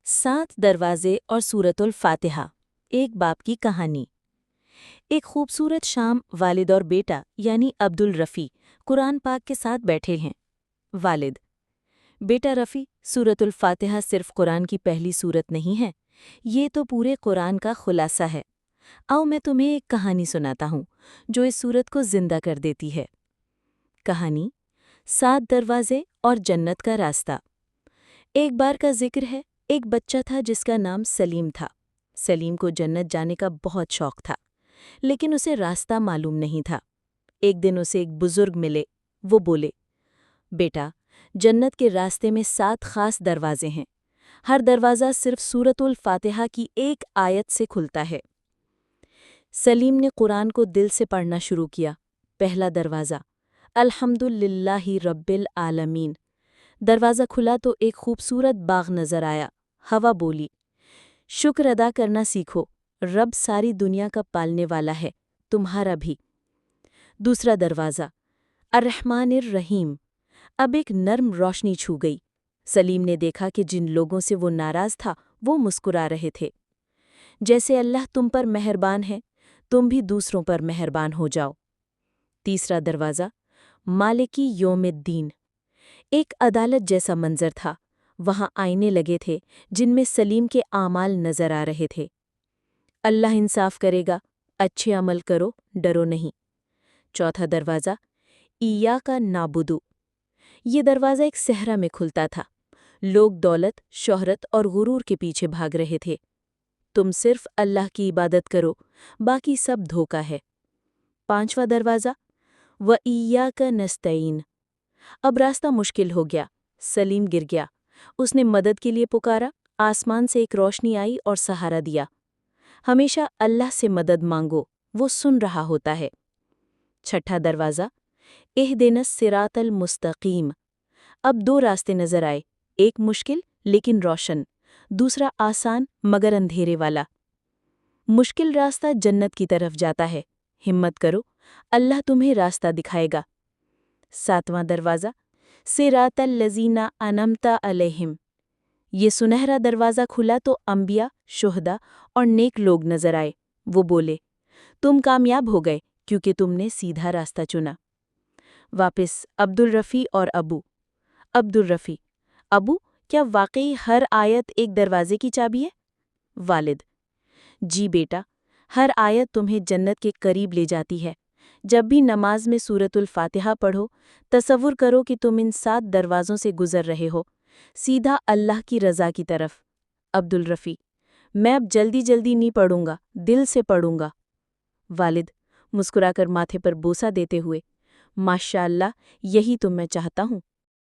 سات دروازے اور سورۃ الفاتحہ، ایک باپ کی کہانی۔ ایک خوبصورت شام والد اور بیٹا یعنی عبد الرفیع قرآن پاک کے ساتھ بیٹھے ہیں۔ والد: بیٹا رفیع، سورۃ الفاتحہ صرف قرآن کی پہلی سورت نہیں ہے، یہ تو پورے قرآن کا خلاصہ ہے۔ آؤ میں تمہیں ایک کہانی سناتا ہوں جو اس سورت کو زندہ کر دیتی ہے۔ کہانی: سات دروازے اور جنت کا راستہ۔ ایک بار کا ذکر ہے، ایک بچہ تھا جس کا نام سلیم تھا۔ سلیم کو جنت جانے کا بہت شوق تھا، لیکن اسے راستہ معلوم نہیں تھا۔ ایک دن اسے ایک بزرگ ملے، وہ بولے، بیٹا، جنت کے راستے میں 7 خاص دروازے ہیں، ہر دروازہ صرف سورۃ الفاتحہ کی ایک آیت سے کھلتا ہے۔ سلیم نے قرآن کو دل سے پڑھنا شروع کیا۔ پہلا دروازہ، الحمدللہ رب العالمین۔ دروازہ کھلا تو ایک خوبصورت باغ نظر آیا۔ ہوا بولی، شکر ادا کرنا سیکھو، رب ساری دنیا کا پالنے والا ہے، تمہارا بھی۔ دوسرا دروازہ، الرحمن الرحیم۔ اب ایک نرم روشنی چھو گئی۔ سلیم نے دیکھا کہ جن لوگوں سے وہ ناراض تھا وہ مسکرا رہے تھے۔ جیسے اللہ تم پر مہربان ہے، تم بھی دوسروں پر مہربان ہو جاؤ۔ تیسرا دروازہ، مالکی یوم الدین۔ ایک عدالت جیسا منظر تھا، وہاں آئینے لگے تھے جن میں سلیم کے اعمال نظر آ رہے تھے۔ اللہ انصاف کرے گا، اچھے عمل کرو، ڈرو نہیں۔ چوتھا دروازہ، ایاک نعبد۔ یہ دروازہ ایک صحرا میں کھلتا تھا، لوگ دولت، شہرت اور غرور کے پیچھے بھاگ رہے تھے۔ تم صرف اللہ کی عبادت کرو، باقی سب دھوکا ہے۔ پانچواں دروازہ، وَإِيَّاكَ نَسْتَعِينُ۔ اب راستہ مشکل ہو گیا، سلیم گر گیا۔ اس نے مدد کے لیے پکارا، آسمان سے ایک روشنی آئی اور سہارا دیا۔ ہمیشہ اللہ سے مدد مانگو، وہ سن رہا ہوتا ہے۔ چھٹا دروازہ، اہدنا الصراط المستقیم۔ اب 2 راستے نظر آئے، ایک مشکل لیکن روشن، دوسرا آسان مگر اندھیرے والا۔ مشکل راستہ جنت کی طرف جاتا ہے، ہمت کرو، اللہ تمہیں راستہ دکھائے گا۔ ساتواں دروازہ، صراط الذین انعمت علیہم۔ یہ سنہرا دروازہ کھلا تو انبیاء، شہداء اور نیک لوگ نظر آئے۔ وہ بولے، تم کامیاب ہو گئے کیونکہ تم نے سیدھا راستہ چنا۔ واپس عبد الرفیع اور ابو۔ عبد الرفیع: ابو، کیا واقعی ہر آیت ایک دروازے کی چابی ہے؟ والد: جی بیٹا، ہر آیت تمہیں جنت کے قریب لے جاتی ہے۔ جب بھی نماز میں سورۃ الفاتحہ پڑھو، تصور کرو کہ تم ان 7 دروازوں سے گزر رہے ہو، سیدھا اللہ کی رضا کی طرف۔ عبد الرفیع: میں اب جلدی نہیں پڑھوں گا، دل سے پڑھوں گا۔ والد مسکرا کر ماتھے پر بوسہ دیتے ہوئے: ماشاء اللہ، یہی تو میں چاہتا ہوں۔